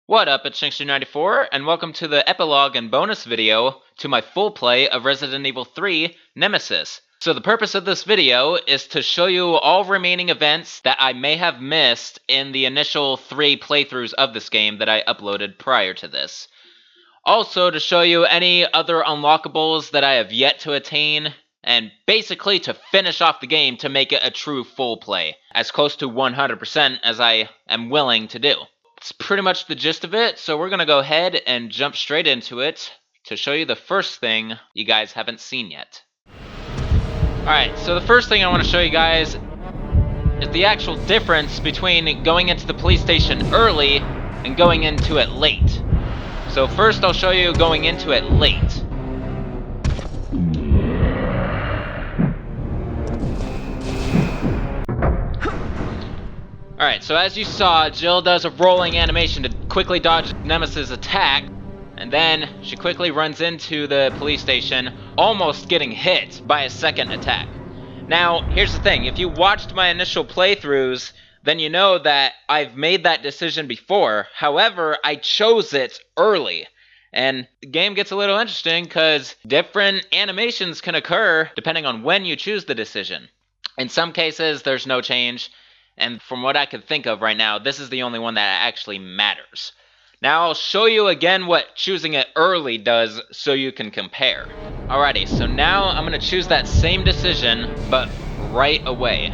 What up, it's Shankster94, and welcome to the epilogue and bonus video to my full play of Resident Evil 3 Nemesis. So the purpose of this video is to show you all remaining events that I may have missed in the initial 3 playthroughs of this game that I uploaded prior to this. Also to show you any other unlockables that I have yet to attain, and basically to finish off the game to make it a true full play, as close to 100% as I am willing to do. It's pretty much the gist of it, so we're going to go ahead and jump straight into it to show you the first thing you guys haven't seen yet. Alright, so the first thing I want to show you guys is the actual difference between going into the police station early and going into it late. So first I'll show you going into it late. Alright, so as you saw, Jill does a rolling animation to quickly dodge Nemesis' attack, and then she quickly runs into the police station, almost getting hit by a second attack. Now, here's the thing, if you watched my initial playthroughs, then you know that I've made that decision before. However, I chose it early. And the game gets a little interesting because different animations can occur depending on when you choose the decision. In some cases, there's no change. And from what I can think of right now, this is the only one that actually matters. Now I'll show you again what choosing it early does so you can compare. Alrighty, so now I'm going to choose that same decision, but right away.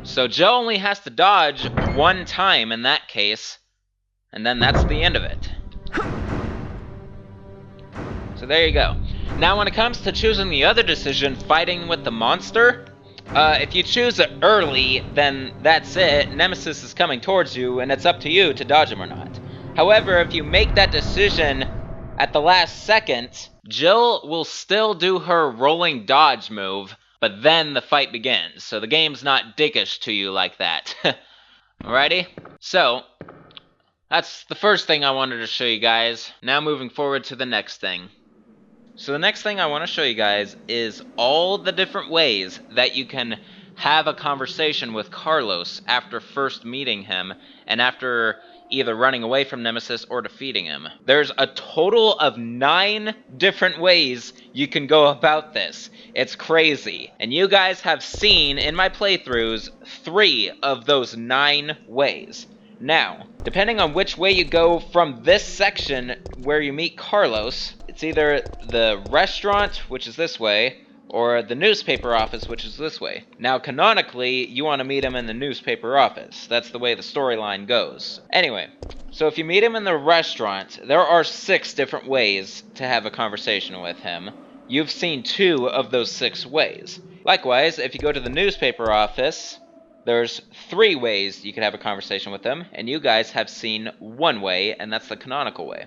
So Jill only has to dodge one time in that case, and then that's the end of it. So there you go. Now when it comes to choosing the other decision, fighting with the monster, if you choose it early, then that's it. Nemesis is coming towards you, and it's up to you to dodge him or not. However, if you make that decision at the last second, Jill will still do her rolling dodge move, but then the fight begins. So the game's not dickish to you like that. Alrighty? So, that's the first thing I wanted to show you guys. Now moving forward to the next thing. So the next thing I want to show you guys is all the different ways that you can have a conversation with Carlos after first meeting him and after either running away from Nemesis or defeating him. There's a total of 9 different ways you can go about this. It's crazy. And you guys have seen in my playthroughs 3 of those 9 ways. Now, depending on which way you go from this section where you meet Carlos, it's either the restaurant, which is this way, or the newspaper office, which is this way. Now, canonically, you want to meet him in the newspaper office. That's the way the storyline goes. Anyway, so if you meet him in the restaurant, there are 6 different ways to have a conversation with him. You've seen 2 of those 6 ways. Likewise, if you go to the newspaper office, there's 3 ways you can have a conversation with them, and you guys have seen 1 way, and that's the canonical way.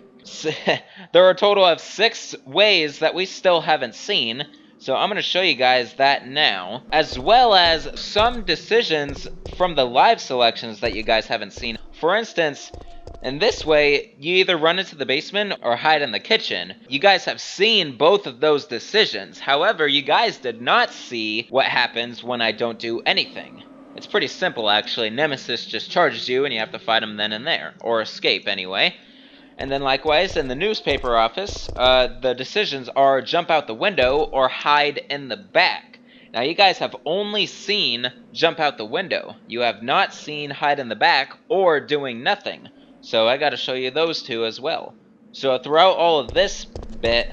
There are a total of 6 ways that we still haven't seen, so I'm going to show you guys that now, as well as some decisions from the live selections that you guys haven't seen. For instance, in this way, you either run into the basement or hide in the kitchen. You guys have seen both of those decisions. However, you guys did not see what happens when I don't do anything. It's pretty simple, actually. Nemesis just charges you, and you have to fight him then and there. Or escape, anyway. And then likewise, in the newspaper office, the decisions are jump out the window or hide in the back. Now, you guys have only seen jump out the window. You have not seen hide in the back or doing nothing. So I gotta show you those 2 as well. So throughout all of this bit,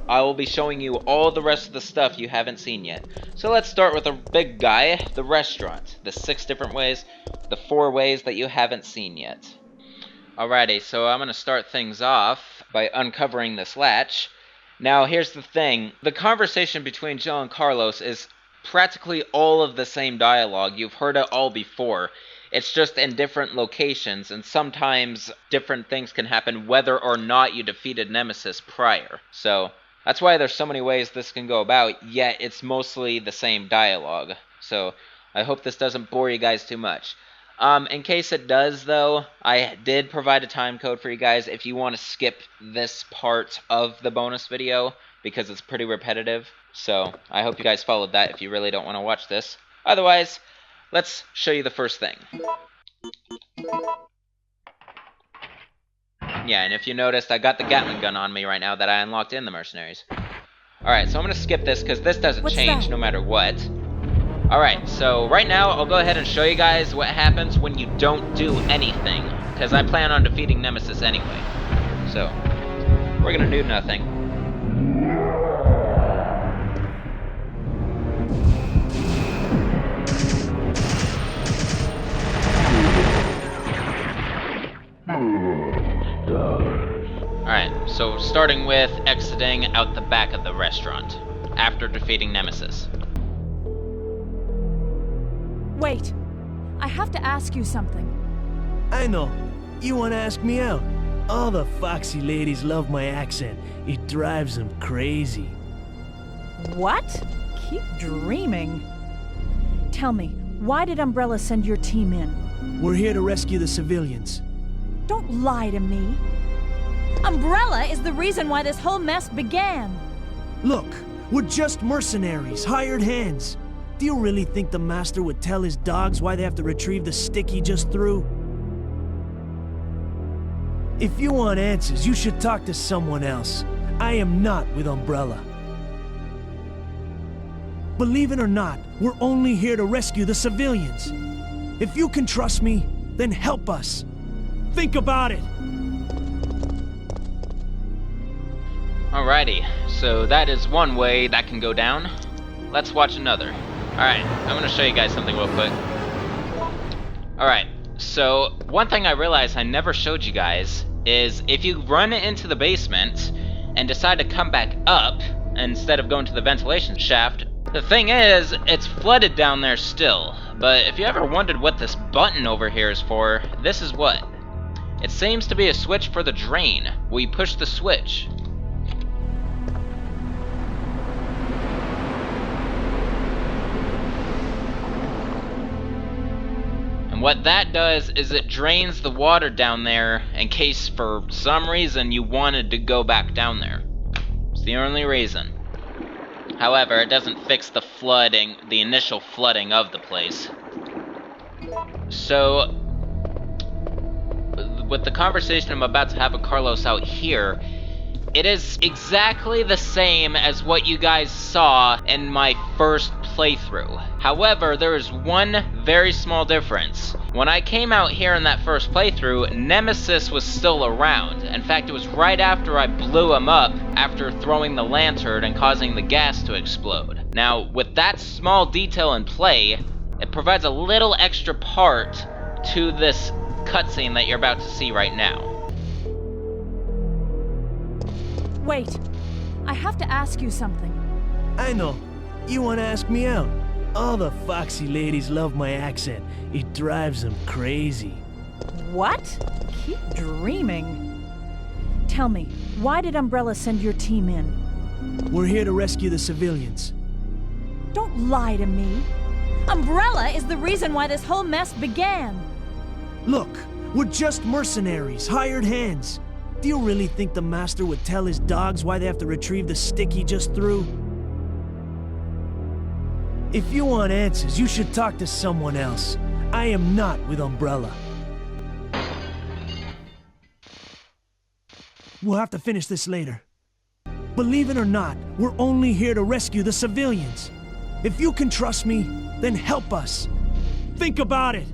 I will be showing you all the rest of the stuff you haven't seen yet. So let's start with the big guy, the restaurant. The 6 different ways, the 4 ways that you haven't seen yet. Alrighty, so I'm going to start things off by uncovering this latch. Now, here's the thing. The conversation between Jill and Carlos is practically all of the same dialogue. You've heard it all before. It's just in different locations, and sometimes different things can happen whether or not you defeated Nemesis prior. So, that's why there's so many ways this can go about, yet it's mostly the same dialogue. So, I hope this doesn't bore you guys too much. In case it does, though, I did provide a time code for you guys if you want to skip this part of the bonus video, because it's pretty repetitive. So, I hope you guys followed that if you really don't want to watch this. Otherwise, let's show you the first thing. Yeah, and if you noticed, I got the Gatling gun on me right now that I unlocked in the Mercenaries. Alright, so I'm going to skip this because this doesn't change no matter what. Alright, so right now I'll go ahead and show you guys what happens when you don't do anything. Because I plan on defeating Nemesis anyway. So, we're going to do nothing. Alright, so starting with exiting out the back of the restaurant after defeating Nemesis. Wait, I have to ask you something. I know. You want to ask me out? All the foxy ladies love my accent. It drives them crazy. What? Keep dreaming. Tell me, why did Umbrella send your team in? We're here to rescue the civilians. Don't lie to me. Umbrella is the reason why this whole mess began. Look, we're just mercenaries, hired hands. Do you really think the master would tell his dogs why they have to retrieve the stick he just threw? If you want answers, you should talk to someone else. I am not with Umbrella. Believe it or not, we're only here to rescue the civilians. If you can trust me, then help us. Think about it. Alrighty, so that is one way that can go down. Let's watch another. Alright, I'm gonna show you guys something real quick. Alright, so one thing I realized I never showed you guys is if you run into the basement and decide to come back up instead of going to the ventilation shaft, the thing is, it's flooded down there still. But if you ever wondered what this button over here is for, this is what. It seems to be a switch for the drain. We push the switch. And what that does is it drains the water down there in case for some reason you wanted to go back down there. It's the only reason. However, it doesn't fix the flooding, the initial flooding of the place. So, with the conversation I'm about to have with Carlos out here, it is exactly the same as what you guys saw in my first playthrough. However, there is one very small difference. When I came out here in that first playthrough, Nemesis was still around. In fact, it was right after I blew him up after throwing the lantern and causing the gas to explode. Now, with that small detail in play, it provides a little extra part to this cutscene that you're about to see right now. Wait, I have to ask you something. I know. You want to ask me out? All the foxy ladies love my accent. It drives them crazy. What? Keep dreaming. Tell me, why did Umbrella send your team in? We're here to rescue the civilians. Don't lie to me. Umbrella is the reason why this whole mess began. Look, we're just mercenaries, hired hands. Do you really think the master would tell his dogs why they have to retrieve the stick he just threw? If you want answers, you should talk to someone else. I am not with Umbrella. We'll have to finish this later. Believe it or not, we're only here to rescue the civilians. If you can trust me, then help us. Think about it.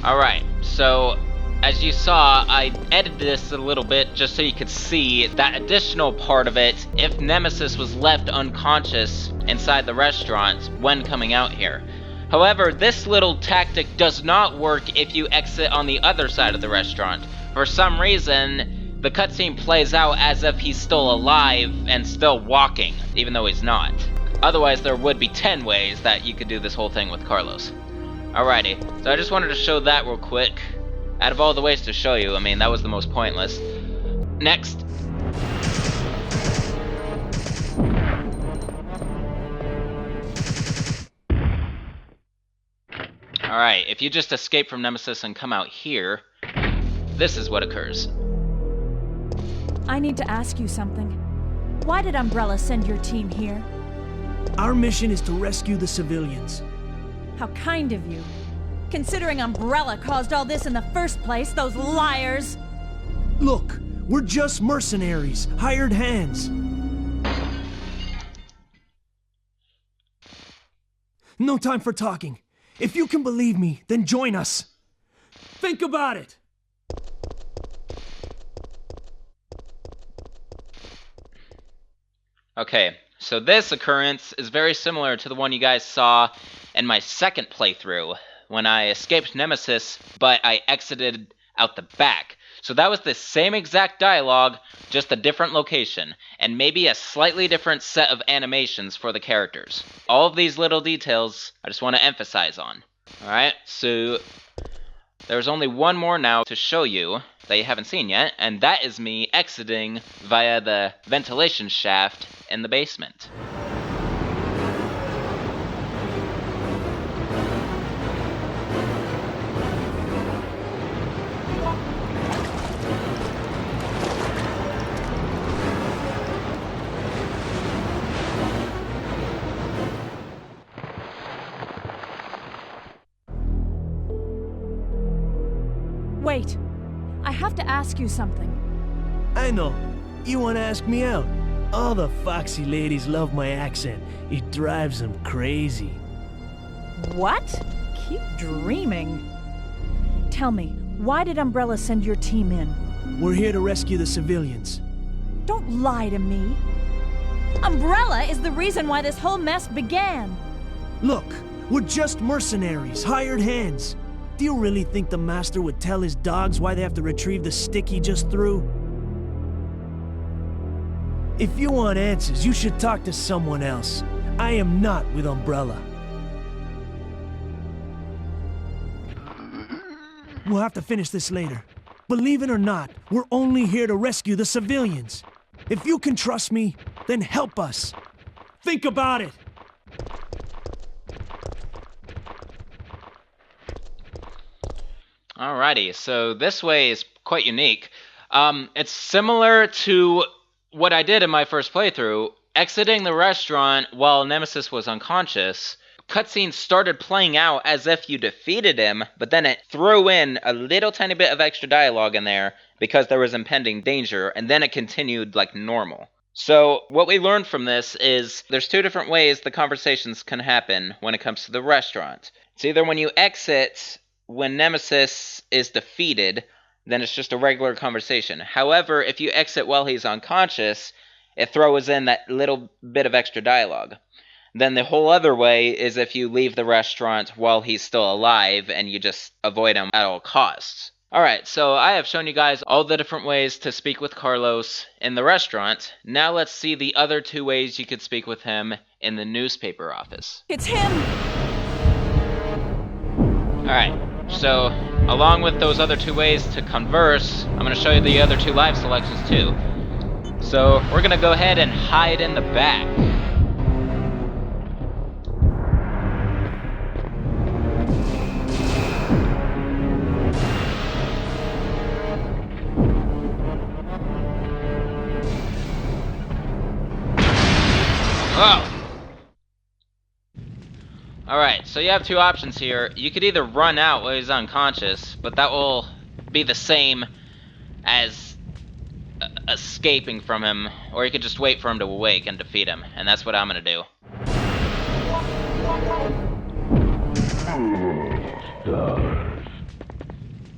Alright, so as you saw, I edited this a little bit just so you could see that additional part of it if Nemesis was left unconscious inside the restaurant when coming out here. However, this little tactic does not work if you exit on the other side of the restaurant. For some reason, the cutscene plays out as if he's still alive and still walking, even though he's not. Otherwise, there would be 10 ways that you could do this whole thing with Carlos. Alrighty, so I just wanted to show that real quick. Out of all the ways to show you, I mean, that was the most pointless. Next. Alright, if you just escape from Nemesis and come out here, this is what occurs. I need to ask you something. why did Umbrella send your team here? Our mission is to rescue the civilians. How kind of you. Considering Umbrella caused all this in the first place, those liars! Look, we're just mercenaries, hired hands. No time for talking. If you can believe me, then join us. Think about it! Okay, so this occurrence is very similar to the one you guys saw in my second playthrough, when I escaped Nemesis, but I exited out the back. So that was the same exact dialogue, just a different location, and maybe a slightly different set of animations for the characters. All of these little details I just want to emphasize on. Alright, so there's only one more now to show you that you haven't seen yet, and that is me exiting via the ventilation shaft in the basement. Wait, I have to ask you something. I know. You want to ask me out? All the foxy ladies love my accent. It drives them crazy. What? Keep dreaming. Tell me, why did Umbrella send your team in? We're here to rescue the civilians. Don't lie to me. Umbrella is the reason why this whole mess began. Look, we're just mercenaries, hired hands. Do you really think the Master would tell his dogs why they have to retrieve the stick he just threw? If you want answers, you should talk to someone else. I am not with Umbrella. We'll have to finish this later. Believe it or not, we're only here to rescue the civilians. If you can trust me, then help us. Think about it! Alrighty, so this way is quite unique. It's similar to what I did in my first playthrough. Exiting the restaurant while Nemesis was unconscious, cutscenes started playing out as if you defeated him, but then it threw in a little tiny bit of extra dialogue in there because there was impending danger, and then it continued like normal. So what we learned from this is there's two different ways the conversations can happen when it comes to the restaurant. It's either when you exit when Nemesis is defeated, then it's just a regular conversation. However, if you exit while he's unconscious, it throws in that little bit of extra dialogue. Then the whole other way is if you leave the restaurant while he's still alive and you just avoid him at all costs. Alright, so I have shown you guys all the different ways to speak with Carlos in the restaurant. Now let's see the other two ways you could speak with him in the newspaper office. It's him! Alright, so along with those other two ways to converse, I'm going to show you the other two live selections too. So we're going to go ahead and hide in the back. Oh! Alright, so you have two options here. You could either run out while he's unconscious, but that will be the same as escaping from him, or you could just wait for him to awake and defeat him, and that's what I'm gonna do.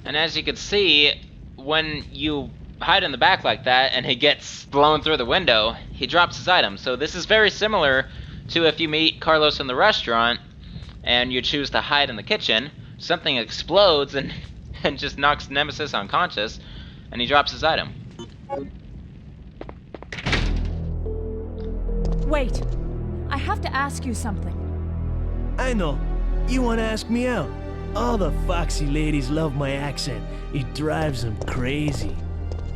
And as you can see, when you hide in the back like that and he gets blown through the window, he drops his item. So this is very similar to if you meet Carlos in the restaurant and you choose to hide in the kitchen, something explodes and just knocks Nemesis unconscious, and he drops his item. Wait, I have to ask you something. I know. You want to ask me out? All the foxy ladies love my accent. It drives them crazy.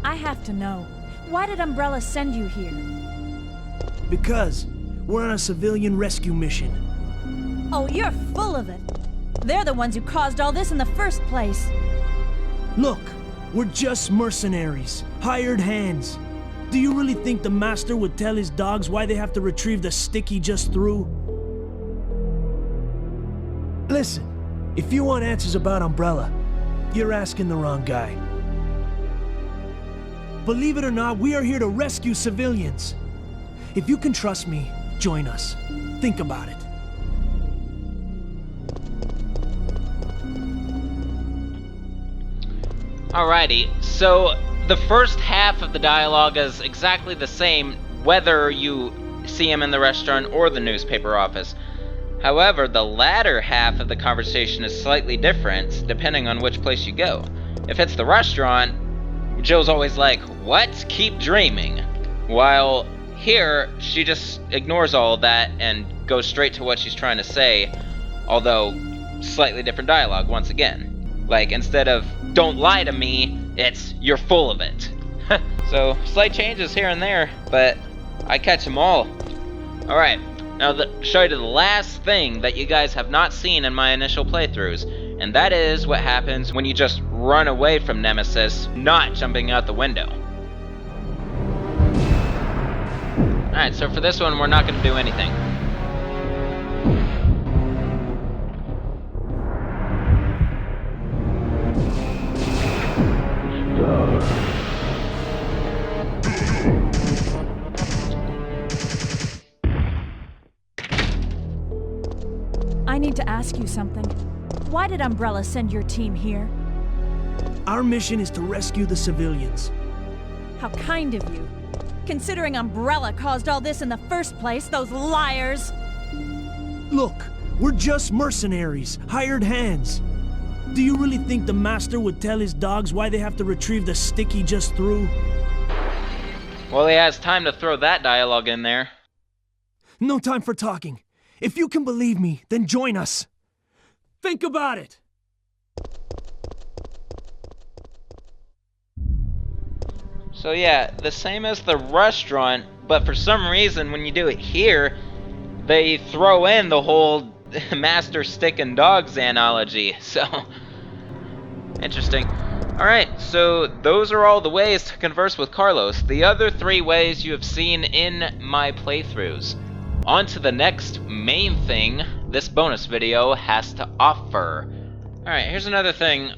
I have to know. Why did Umbrella send you here? Because we're on a civilian rescue mission. Oh, you're full of it. They're the ones who caused all this in the first place. Look, we're just mercenaries, hired hands. Do you really think the Master would tell his dogs why they have to retrieve the stick he just threw? Listen, if you want answers about Umbrella, you're asking the wrong guy. Believe it or not, we are here to rescue civilians. If you can trust me, join us. Think about it. Alrighty, so the first half of the dialogue is exactly the same whether you see him in the restaurant or the newspaper office. However, the latter half of the conversation is slightly different depending on which place you go. If it's the restaurant, Jill's always like, "What? Keep dreaming." While here, she just ignores all of that and goes straight to what she's trying to say, although slightly different dialogue once again. Like, instead of "don't lie to me," it's "you're full of it." So, slight changes here and there, but I catch them all. Alright, now show you the last thing that you guys have not seen in my initial playthroughs, and that is what happens when you just run away from Nemesis, not jumping out the window. Alright, so for this one, we're not going to do anything. I need to ask you something. Why did Umbrella send your team here? Our mission is to rescue the civilians. How kind of you. Considering Umbrella caused all this in the first place, those liars! Look, we're just mercenaries, hired hands. Do you really think the Master would tell his dogs why they have to retrieve the stick he just threw? Well, he has time to throw that dialogue in there. No time for talking. If you can believe me, then join us. Think about it. So yeah, the same as the restaurant, but for some reason when you do it here, they throw in the whole master stick and dogs analogy, so interesting. Alright, so those are all the ways to converse with Carlos. The other 3 ways you have seen in my playthroughs. On to the next main thing this bonus video has to offer. Alright, here's another thing.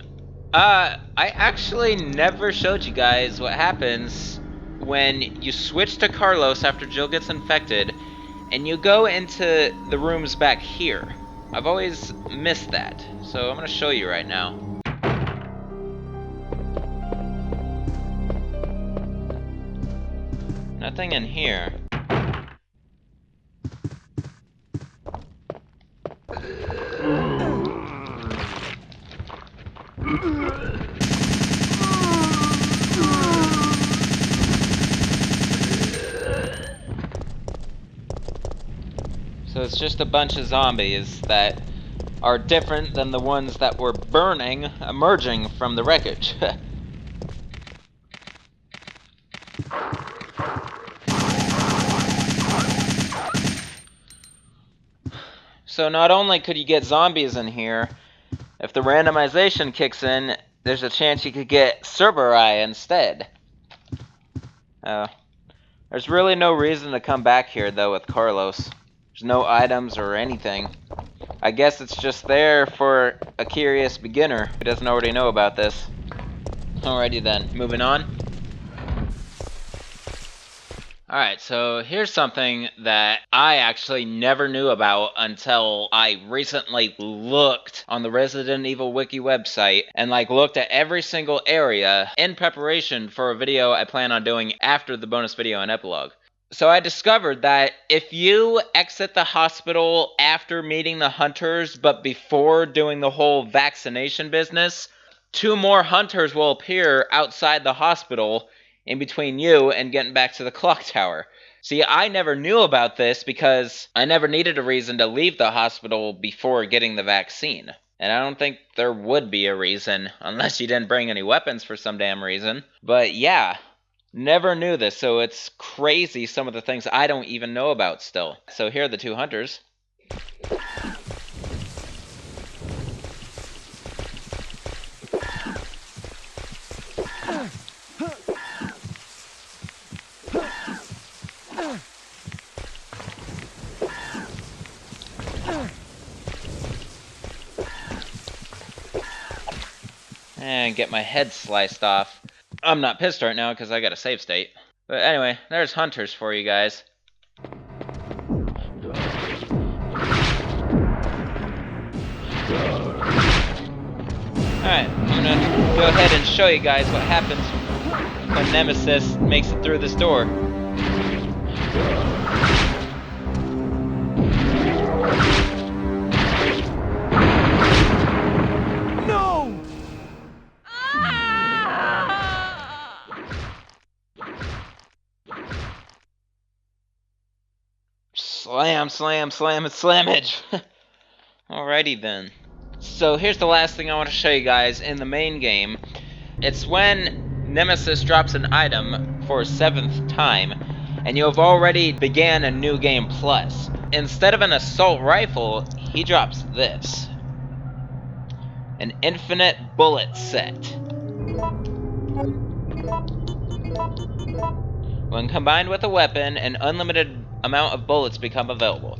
I actually never showed you guys what happens when you switch to Carlos after Jill gets infected and you go into the rooms back here. I've always missed that, so I'm gonna show you right now. Nothing in here. So it's just a bunch of zombies that are different than the ones that were burning, emerging from the wreckage. So not only could you get zombies in here, if the randomization kicks in, there's a chance you could get Cerberus instead. There's really no reason to come back here though with Carlos. There's no items or anything. I guess it's just there for a curious beginner who doesn't already know about this. Alrighty then, moving on. Alright, so here's something that I actually never knew about until I recently looked on the Resident Evil Wiki website and looked at every single area in preparation for a video I plan on doing after the bonus video and epilogue. So I discovered that if you exit the hospital after meeting the hunters but before doing the whole vaccination business, 2 more hunters will appear outside the hospital in between you and getting back to the clock tower. See, I never knew about this because I never needed a reason to leave the hospital before getting the vaccine. And I don't think there would be a reason, unless you didn't bring any weapons for some damn reason. But yeah, never knew this, so it's crazy some of the things I don't even know about still. So here are the 2 hunters. and get my head sliced off. I'm not pissed right now because I got a save state. But anyway, there's hunters for you guys. Alright, I'm gonna go ahead and show you guys what happens when Nemesis makes it through this door. No! Slam, slam, slam, and slammage! Alrighty then. So here's the last thing I want to show you guys in the main game. It's when Nemesis drops an item for a 7th time, and you have already began a new game plus. Instead of an assault rifle, he drops this. An infinite bullet set. When combined with a weapon, an unlimited amount of bullets become available.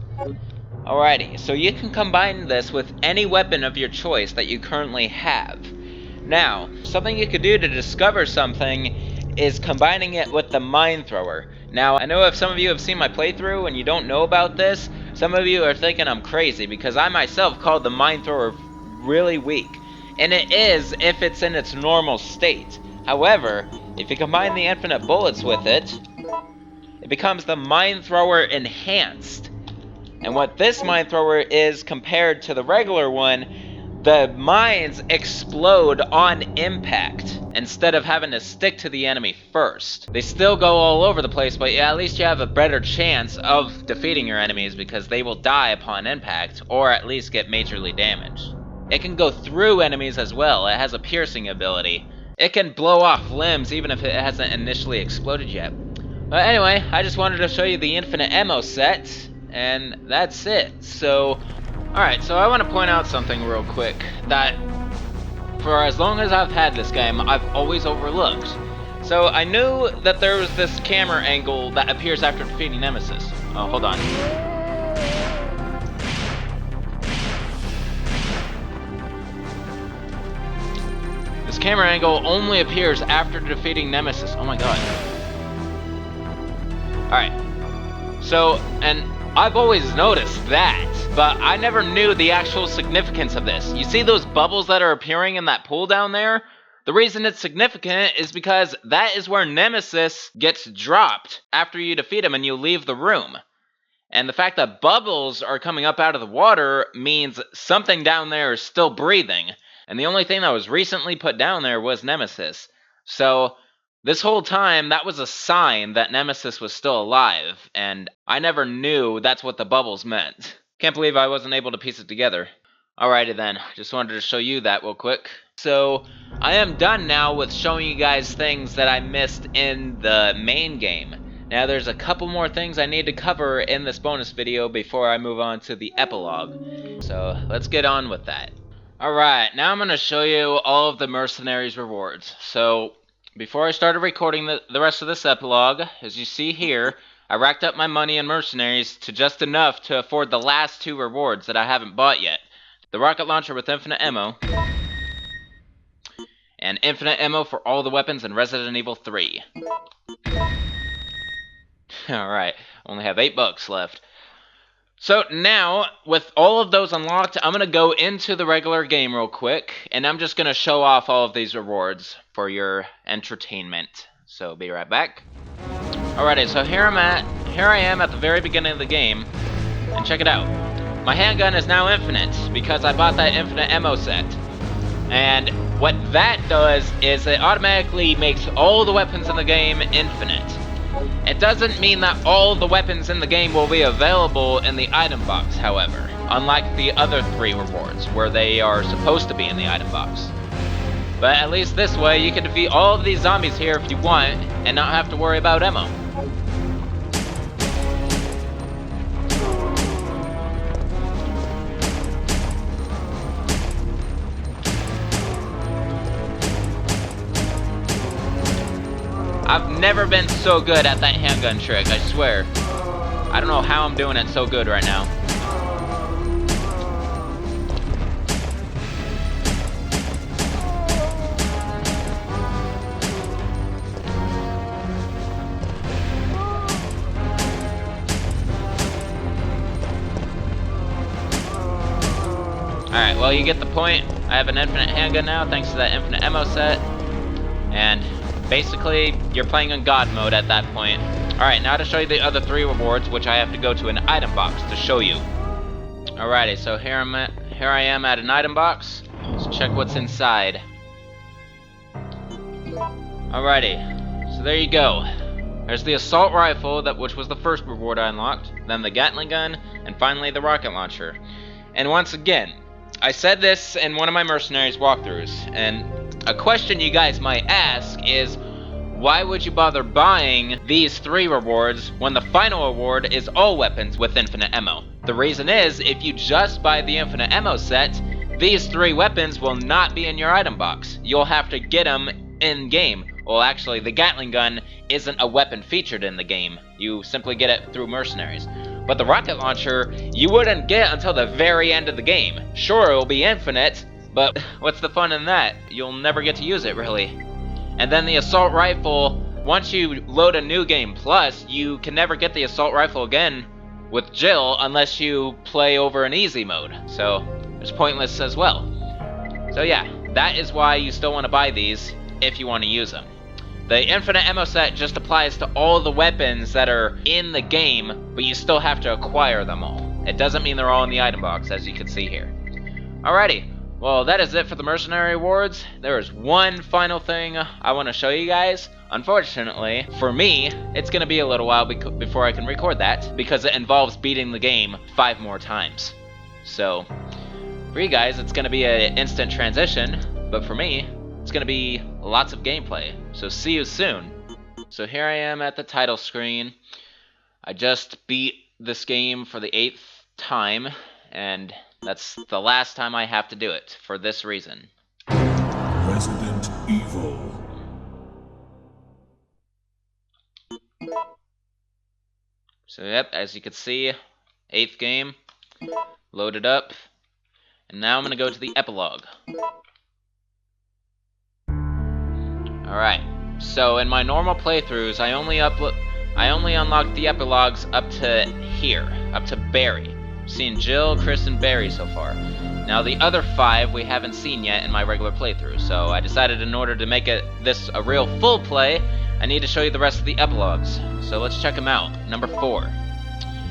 Alrighty, so you can combine this with any weapon of your choice that you currently have. Now, something you could do to discover something is combining it with the mine thrower. Now, I know if some of you have seen my playthrough and you don't know about this, some of you are thinking I'm crazy because I myself called the mine thrower really weak. And it is if it's in its normal state. However, if you combine the infinite bullets with it, it becomes the mine thrower enhanced. And what this mine thrower is compared to the regular one, the mines explode on impact instead of having to stick to the enemy first. They still go all over the place, but yeah, at least you have a better chance of defeating your enemies because they will die upon impact or at least get majorly damaged. It can go through enemies as well. It has a piercing ability. It can blow off limbs even if it hasn't initially exploded yet. But anyway, I just wanted to show you the infinite ammo set. And that's it. So, alright, so I want to point out something real quick that for as long as I've had this game, I've always overlooked. So I knew that there was this camera angle that appears after defeating Nemesis. Oh, hold on. This camera angle only appears after defeating Nemesis. Oh my god. Alright. So, and I've always noticed that, but I never knew the actual significance of this. You see those bubbles that are appearing in that pool down there? The reason it's significant is because that is where Nemesis gets dropped after you defeat him and you leave the room. And the fact that bubbles are coming up out of the water means something down there is still breathing. And the only thing that was recently put down there was Nemesis. So this whole time, that was a sign that Nemesis was still alive, and I never knew that's what the bubbles meant. Can't believe I wasn't able to piece it together. Alrighty then, just wanted to show you that real quick. So, I am done now with showing you guys things that I missed in the main game. Now there's a couple more things I need to cover in this bonus video before I move on to the epilogue. So, let's get on with that. Alright, now I'm going to show you all of the Mercenaries rewards. So, before I started recording the rest of this epilogue, as you see here, I racked up my money in Mercenaries to just enough to afford the last 2 rewards that I haven't bought yet. The rocket launcher with infinite ammo, and infinite ammo for all the weapons in Resident Evil 3. Alright, only have $8 left. So now, with all of those unlocked, I'm going to go into the regular game real quick, and I'm just going to show off all of these rewards for your entertainment. So, be right back. Alrighty, so here I am at the very beginning of the game, and check it out. My handgun is now infinite, because I bought that infinite ammo set. And what that does is it automatically makes all the weapons in the game infinite. It doesn't mean that all the weapons in the game will be available in the item box, however, unlike the other 3 rewards, where they are supposed to be in the item box. But at least this way, you can defeat all of these zombies here if you want, and not have to worry about ammo. I've never been so good at that handgun trick, I swear. I don't know how I'm doing it so good right now. point, I have an infinite handgun now thanks to that infinite ammo set. And basically, you're playing in God mode at that point. Alright, now to show you the other 3 rewards, which I have to go to an item box to show you. Alrighty, so here I am at an item box. Let's check what's inside. Alrighty, so there you go. There's the assault rifle, which was the first reward I unlocked, then the Gatling gun, and finally the rocket launcher. And once again, I said this in one of my Mercenaries walkthroughs, and a question you guys might ask is, why would you bother buying these 3 rewards when the final reward is all weapons with infinite ammo? The reason is, if you just buy the infinite ammo set, these 3 weapons will not be in your item box. You'll have to get them in-game. Well, actually, the Gatling gun isn't a weapon featured in the game. You simply get it through Mercenaries. But the rocket launcher, you wouldn't get until the very end of the game. Sure, it will be infinite, but what's the fun in that? You'll never get to use it, really. And then the assault rifle, once you load a new game plus, you can never get the assault rifle again with Jill unless you play over an easy mode. So, it's pointless as well. So yeah, that is why you still want to buy these if you want to use them. The infinite ammo set just applies to all the weapons that are in the game, but you still have to acquire them all. It doesn't mean they're all in the item box, as you can see here. Alrighty, well that is it for the Mercenary Awards. There is one final thing I want to show you guys. Unfortunately, for me, it's going to be a little while before I can record that, because it involves beating the game 5 more times. So, for you guys, it's going to be an instant transition, but for me, it's going to be lots of gameplay. So see you soon. So here I am at the title screen. I just beat this game for the 8th time, and that's the last time I have to do it for this reason. Resident Evil. So yep, as you can see, 8th game, loaded up, and now I'm going to go to the epilogue. Alright, so in my normal playthroughs, I only unlocked the epilogues up to here, up to Barry. I've seen Jill, Chris, and Barry so far. Now the other 5 we haven't seen yet in my regular playthrough, so I decided in order to make this a real full play, I need to show you the rest of the epilogues. So let's check them out. Number 4.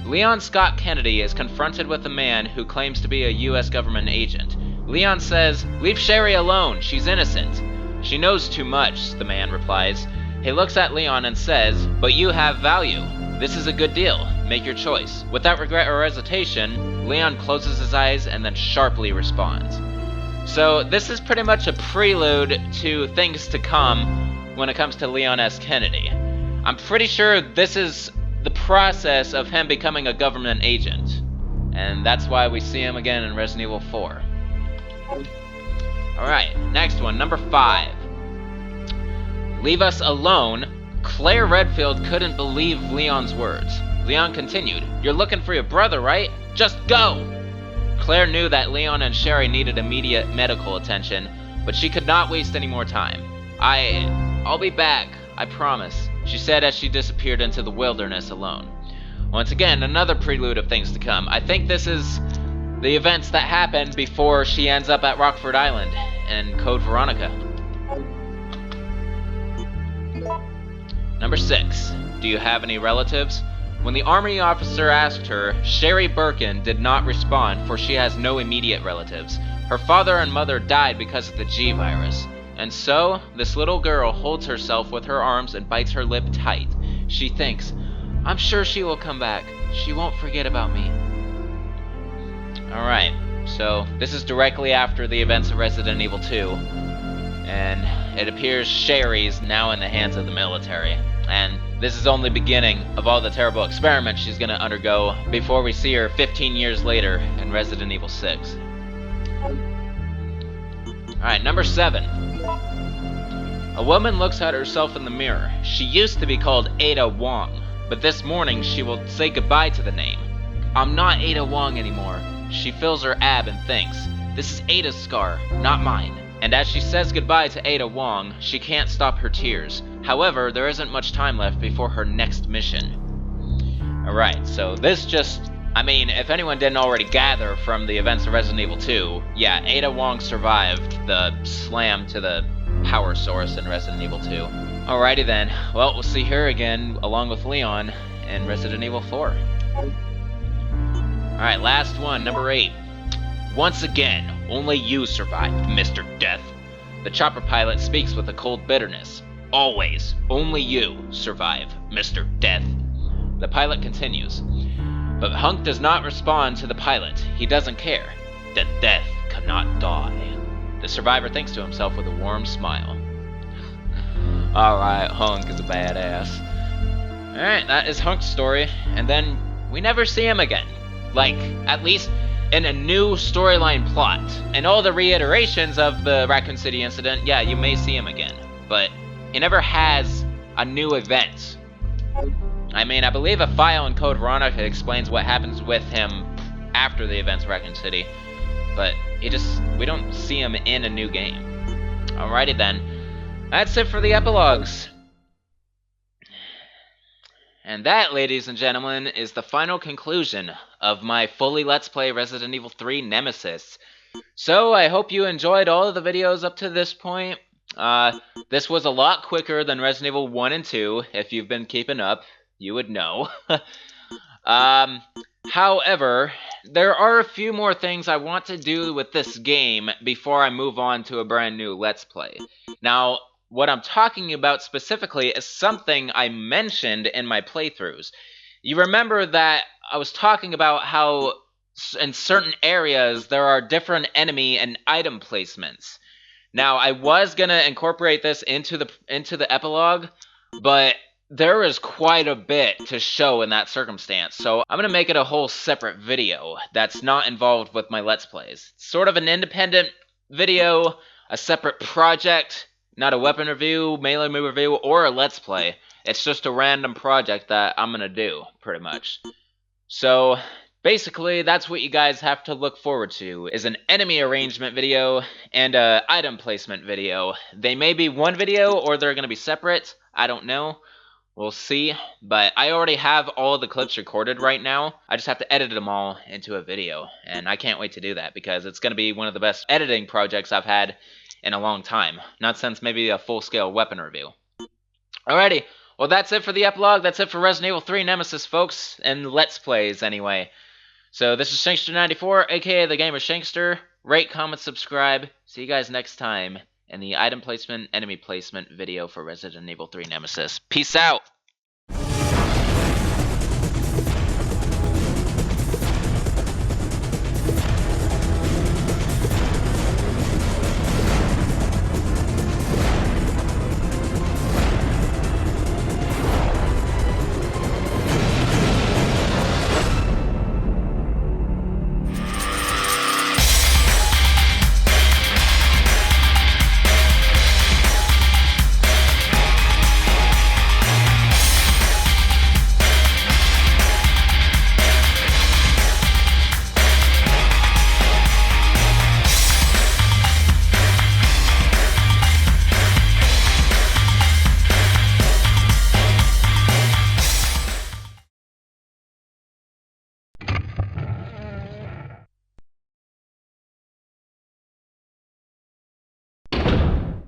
Leon Scott Kennedy is confronted with a man who claims to be a US government agent. Leon says, "Leave Sherry alone, she's innocent." "She knows too much," the man replies. He looks at Leon and says, "But you have value. This is a good deal. Make your choice." Without regret or hesitation, Leon closes his eyes and then sharply responds. So this is pretty much a prelude to things to come when it comes to Leon S. Kennedy. I'm pretty sure this is the process of him becoming a government agent. And that's why we see him again in Resident Evil 4. Alright, next one, number 5. Leave us alone. Claire Redfield couldn't believe Leon's words. Leon continued, "You're looking for your brother, right? Just go!" Claire knew that Leon and Sherry needed immediate medical attention, but she could not waste any more time. I'll be back, I promise," she said as she disappeared into the wilderness alone. Once again, another prelude of things to come. I think this is the events that happened before she ends up at Rockford Island in Code Veronica. Number 6. Do you have any relatives? When the army officer asked her, Sherry Birkin did not respond, for she has no immediate relatives. Her father and mother died because of the G virus. And so, this little girl holds herself with her arms and bites her lip tight. She thinks, "I'm sure she will come back. She won't forget about me." Alright, so this is directly after the events of Resident Evil 2, and it appears Sherry's now in the hands of the military, and this is only the beginning of all the terrible experiments she's going to undergo before we see her 15 years later in Resident Evil 6. Alright, number 7. A woman looks at herself in the mirror. She used to be called Ada Wong, but this morning she will say goodbye to the name. "I'm not Ada Wong anymore." She feels her ab and thinks, "This is Ada's scar, not mine." And as she says goodbye to Ada Wong, she can't stop her tears. However, there isn't much time left before her next mission. Alright, so this just I mean, if anyone didn't already gather from the events of Resident Evil 2, yeah, Ada Wong survived the slam to the power source in Resident Evil 2. Alrighty then, well, we'll see her again along with Leon in Resident Evil 4. Alright, last one, number 8. Once again, only you survived, Mr. Death. The chopper pilot speaks with a cold bitterness. Always, only you survive, Mr. Death. The pilot continues. But Hunk does not respond to the pilot. He doesn't care. That death cannot die. The survivor thinks to himself with a warm smile. Alright, Hunk is a badass. Alright, that is Hunk's story. And then we never see him again. Like, at least in a new storyline plot. And all the reiterations of the Raccoon City incident, yeah, you may see him again. But he never has a new event. I mean, I believe a file in Code Veronica explains what happens with him after the events of Raccoon City. But we don't see him in a new game. Alrighty then. That's it for the epilogues. And that, ladies and gentlemen, is the final conclusion of my fully Let's Play Resident Evil 3 Nemesis. So, I hope you enjoyed all of the videos up to this point. This was a lot quicker than Resident Evil 1 and 2. If you've been keeping up, you would know. However, there are a few more things I want to do with this game before I move on to a brand new Let's Play. Now, what I'm talking about specifically is something I mentioned in my playthroughs. You remember that I was talking about how in certain areas there are different enemy and item placements. Now, I was going to incorporate this into the epilogue, but there is quite a bit to show in that circumstance, so I'm going to make it a whole separate video that's not involved with my Let's Plays. It's sort of an independent video, a separate project, not a weapon review, melee move review, or a Let's Play. It's just a random project that I'm going to do, pretty much. So, basically, that's what you guys have to look forward to, is an enemy arrangement video and a item placement video. They may be one video, or they're going to be separate. I don't know. We'll see, but I already have all the clips recorded right now. I just have to edit them all into a video, and I can't wait to do that because it's going to be one of the best editing projects I've had in a long time. Not since maybe a full-scale weapon review. Alrighty, well that's it for the epilogue. That's it for Resident Evil 3 Nemesis, folks, and Let's Plays anyway. So this is Shankster94, aka The Gamer Shankster. Rate, comment, subscribe. See you guys next time in the item placement, enemy placement video for Resident Evil 3 Nemesis. Peace out!